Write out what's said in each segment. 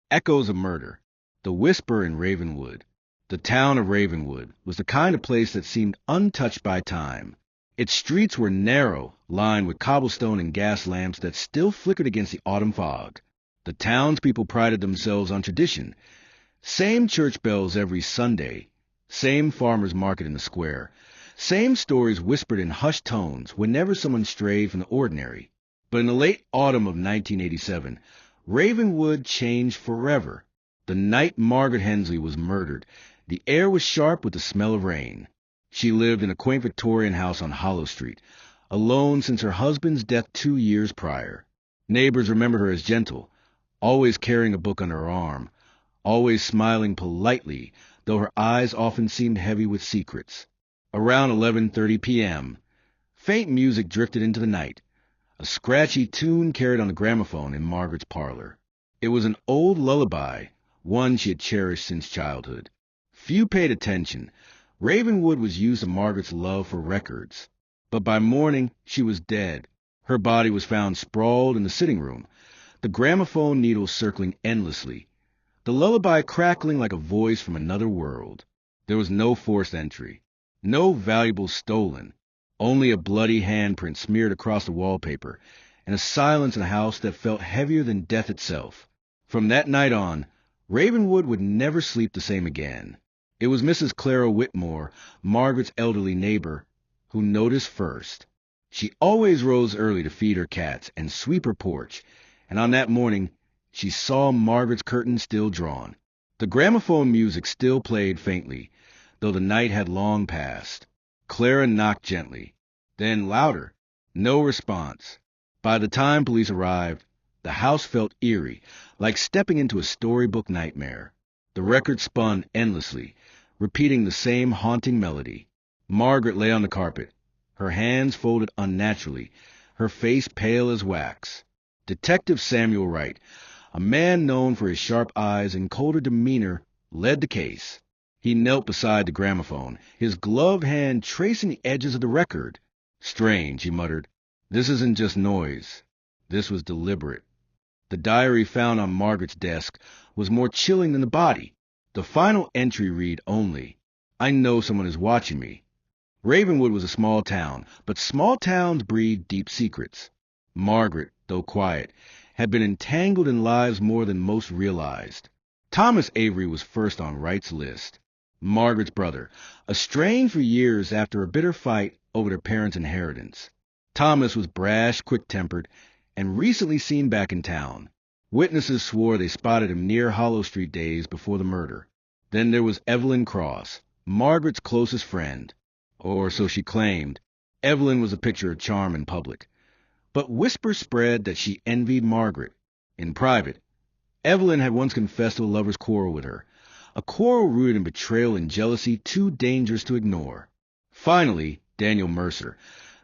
Echoes of murder. The whisper in Ravenwood. The town of Ravenwood was the kind of place that seemed untouched by time. Its streets were narrow, lined with cobblestone and gas lamps that still flickered against the autumn fog. The townspeople prided themselves on tradition. Same church bells every Sunday, same farmer's market in the square, same stories whispered in hushed tones whenever someone strayed from the ordinary. But in the late autumn of 1987, Ravenwood changed forever. The night Margaret Hensley was murdered, the air was sharp with the smell of rain. She lived in a quaint Victorian house on Hollow Street, alone since her husband's death 2 years prior. Neighbors remembered her as gentle, always carrying a book under her arm, always smiling politely, though her eyes often seemed heavy with secrets. Around 11:30 p.m., faint music drifted into the night. A scratchy tune carried on the gramophone in Margaret's parlor. It was an old lullaby, one she had cherished since childhood. Few paid attention. Ravenwood was used to Margaret's love for records. But by morning, she was dead. Her body was found sprawled in the sitting room, the gramophone needle circling endlessly, the lullaby crackling like a voice from another world. There was no forced entry, no valuables stolen, only a bloody handprint smeared across the wallpaper, and a silence in a house that felt heavier than death itself. From that night on, Ravenwood would never sleep the same again. It was Mrs. Clara Whitmore, Margaret's elderly neighbor, who noticed first. She always rose early to feed her cats and sweep her porch, and on that morning she saw Margaret's curtain still drawn. The gramophone music still played faintly, though the night had long passed. Clara knocked gently, then louder. No response. By the time police arrived, the house felt eerie, like stepping into a storybook nightmare. The record spun endlessly, repeating the same haunting melody. Margaret lay on the carpet, her hands folded unnaturally, her face pale as wax. Detective Samuel Wright, a man known for his sharp eyes and colder demeanor, led the case. He knelt beside the gramophone, his gloved hand tracing the edges of the record. "Strange," he muttered. "This isn't just noise. This was deliberate." The diary found on Margaret's desk was more chilling than the body. The final entry read only, "I know someone is watching me." Ravenwood was a small town, but small towns breed deep secrets. Margaret, though quiet, had been entangled in lives more than most realized. Thomas Avery was first on Wright's list. Margaret's brother, estranged for years after a bitter fight over their parents' inheritance. Thomas was brash, quick-tempered, and recently seen back in town. Witnesses swore they spotted him near Hollow Street days before the murder. Then there was Evelyn Cross, Margaret's closest friend. Or so she claimed. Evelyn was a picture of charm in public. But whispers spread that she envied Margaret. In private, Evelyn had once confessed to a lover's quarrel with her, a quarrel rooted in betrayal and jealousy too dangerous to ignore. Finally, Daniel Mercer,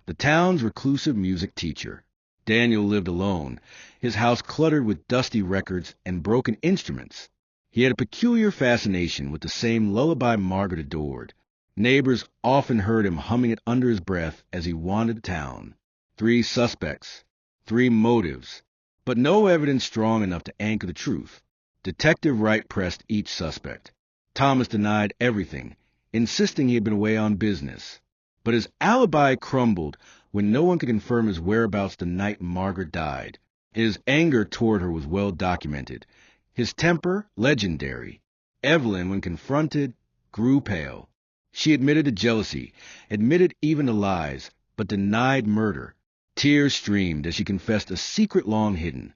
the town's reclusive music teacher. Daniel lived alone, his house cluttered with dusty records and broken instruments. He had a peculiar fascination with the same lullaby Margaret adored. Neighbors often heard him humming it under his breath as he wandered the town. 3 suspects, 3 motives, but no evidence strong enough to anchor the truth. Detective Wright pressed each suspect. Thomas denied everything, insisting he had been away on business. But his alibi crumbled when no one could confirm his whereabouts the night Margaret died. His anger toward her was well documented, his temper legendary. Evelyn, when confronted, grew pale. She admitted to jealousy, admitted even to lies, but denied murder. Tears streamed as she confessed a secret long hidden.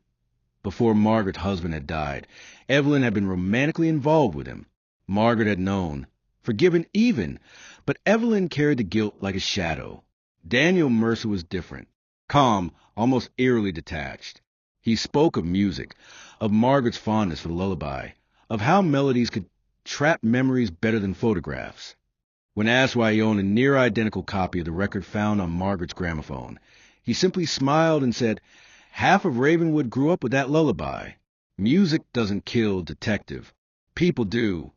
Before Margaret's husband had died, Evelyn had been romantically involved with him. Margaret had known, forgiven even, but Evelyn carried the guilt like a shadow. Daniel Mercer was different, calm, almost eerily detached. He spoke of music, of Margaret's fondness for the lullaby, of how melodies could trap memories better than photographs. When asked why he owned a near-identical copy of the record found on Margaret's gramophone, he simply smiled and said, "Half of Ravenwood grew up with that lullaby." Music doesn't kill, detective. People do.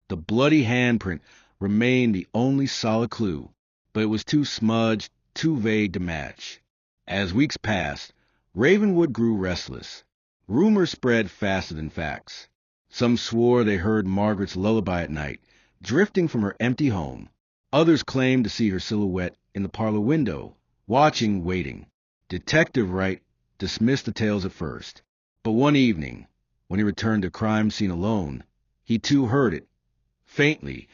The bloody handprint remained the only solid clue, but it was too smudged, too vague to match. As weeks passed, Ravenwood grew restless. Rumors spread faster than facts. Some swore they heard Margaret's lullaby at night, drifting from her empty home. Others claimed to see her silhouette in the parlor window, watching, waiting. Detective Wright dismissed the tales at first, but one evening, when he returned to crime scene alone, he too heard it. Faintly,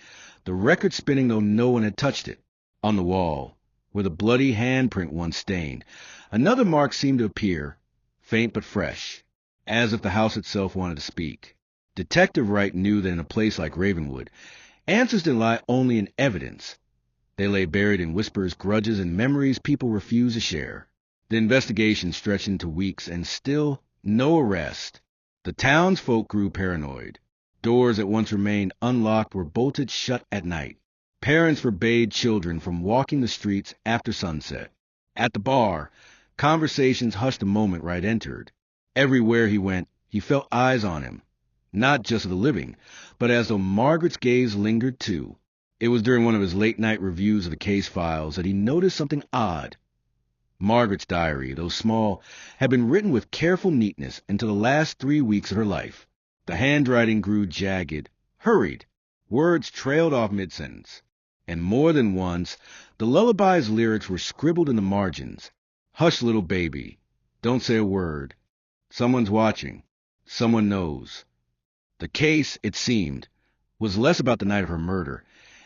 the record spinning though no one had touched it. On the wall, where the bloody handprint once stained, another mark seemed to appear, faint but fresh, as if the house itself wanted to speak. Detective Wright knew that in a place like Ravenwood, answers didn't lie only in evidence. They lay buried in whispers, grudges, and memories people refused to share. The investigation stretched into weeks, and still no arrest. The townsfolk grew paranoid. Doors that once remained unlocked were bolted shut at night. Parents forbade children from walking the streets after sunset. At the bar, conversations hushed the moment Wright entered. Everywhere he went, he felt eyes on him, not just of the living, but as though Margaret's gaze lingered too. It was during one of his late-night reviews of the case files that he noticed something odd. Margaret's diary, though small, had been written with careful neatness into the last 3 weeks of her life. The handwriting grew jagged, hurried. Words trailed off mid-sentence. And more than once, the lullaby's lyrics were scribbled in the margins. Hush, little baby. Don't say a word. Someone's watching. Someone knows. The case, it seemed, was less about the night of her murder,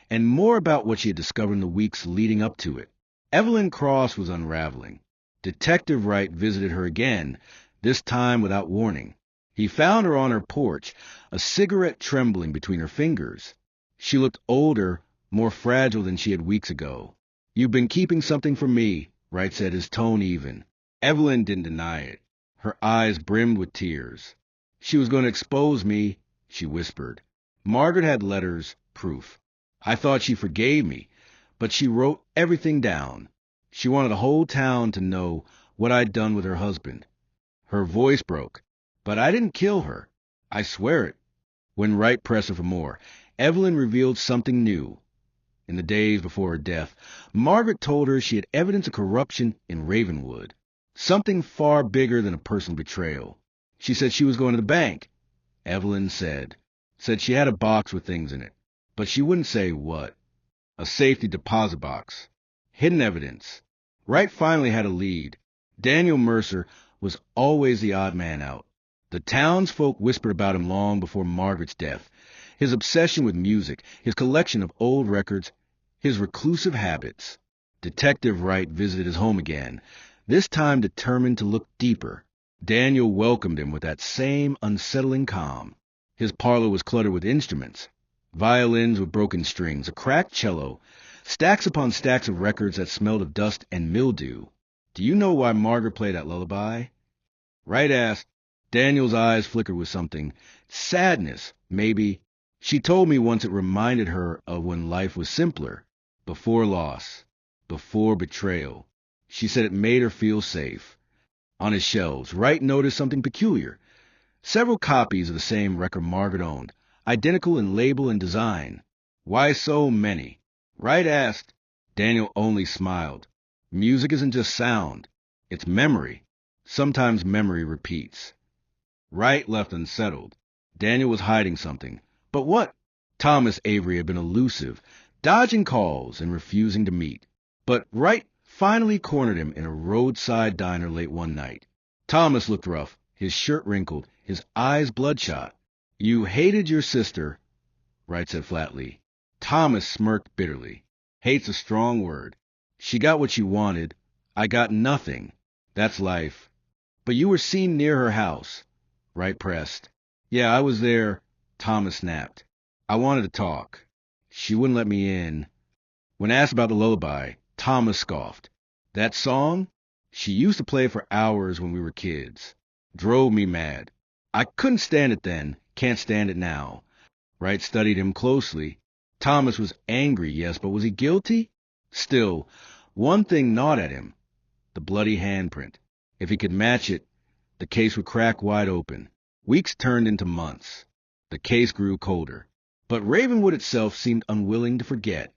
and more about what she had discovered in the weeks leading up to it. Evelyn Cross was unraveling. Detective Wright visited her again, this time without warning. He found her on her porch, a cigarette trembling between her fingers. She looked older, more fragile than she had weeks ago. "You've been keeping something from me," Wright said, his tone even. Evelyn didn't deny it. Her eyes brimmed with tears. "She was going to expose me," she whispered. "Margaret had letters, proof. I thought she forgave me, but she wrote everything down. She wanted the whole town to know what I'd done with her husband." Her voice broke. "But I didn't kill her. I swear it." When Wright pressed her for more, Evelyn revealed something new. In the days before her death, Margaret told her she had evidence of corruption in Ravenwood, something far bigger than a personal betrayal. She said she was going to the bank. Evelyn said she had a box with things in it, but she wouldn't say what. A safety deposit box. Hidden evidence. Wright finally had a lead. Daniel Mercer was always the odd man out. The townsfolk whispered about him long before Margaret's death. His obsession with music, his collection of old records, his reclusive habits. Detective Wright visited his home again, this time determined to look deeper. Daniel welcomed him with that same unsettling calm. His parlor was cluttered with instruments. Violins with broken strings, a cracked cello, stacks upon stacks of records that smelled of dust and mildew. "Do you know why Margaret played that lullaby?" Wright asked. Daniel's eyes flickered with something. Sadness, maybe. "She told me once it reminded her of when life was simpler, before loss, before betrayal. She said it made her feel safe." On his shelves, Wright noticed something peculiar. Several copies of the same record Margaret owned, identical in label and design. "Why so many?" Wright asked. Daniel only smiled. "Music isn't just sound. It's memory. Sometimes memory repeats." Wright left unsettled. Daniel was hiding something. But what? Thomas Avery had been elusive, dodging calls and refusing to meet. But Wright finally cornered him in a roadside diner late one night. Thomas looked rough, his shirt wrinkled, his eyes bloodshot. "You hated your sister," Wright said flatly. Thomas smirked bitterly. "Hate's a strong word. She got what she wanted. I got nothing. That's life." "But you were seen near her house," Wright pressed. "Yeah, I was there," Thomas snapped. "I wanted to talk. She wouldn't let me in." When asked about the lullaby, Thomas scoffed. "That song? She used to play for hours when we were kids. Drove me mad. I couldn't stand it then, can't stand it now." Wright studied him closely. Thomas was angry, yes, but was he guilty? Still, one thing gnawed at him. The bloody handprint. If he could match it, the case would crack wide open. Weeks turned into months. The case grew colder. But Ravenwood itself seemed unwilling to forget.